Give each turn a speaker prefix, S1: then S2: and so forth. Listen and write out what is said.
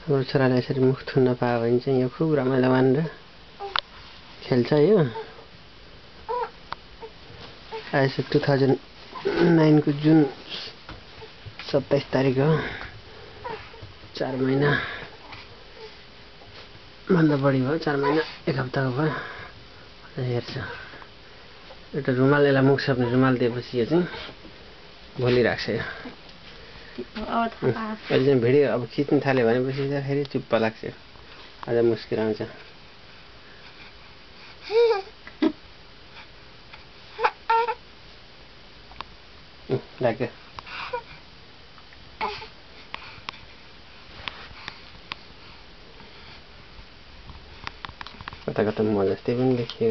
S1: हाम्रो छोराले यसरी मुख थुन्न पायो भने चाहिँ यो खुब रमाइलो मानेर खेल्छ यो। आएछ 2009 को जुन 27 तारिक हो। 4 महिना भन्दा बढी भयो, 4 महिना 1 हप्ताको भयो। हेर्छ एउटा रुमाल, यसलाई मुख सप्ने रुमाल दिएपछि यो चाहिँ भोलिराख्छ यो। अहिले चाहिँ भिडियो अब खिच्न थाल्यो भनेपछि त फेरि चुप्प लाग्छ, अझ मुस्किल आउँछ। लाग्यो कता कता म जस्तै पनि देखियो।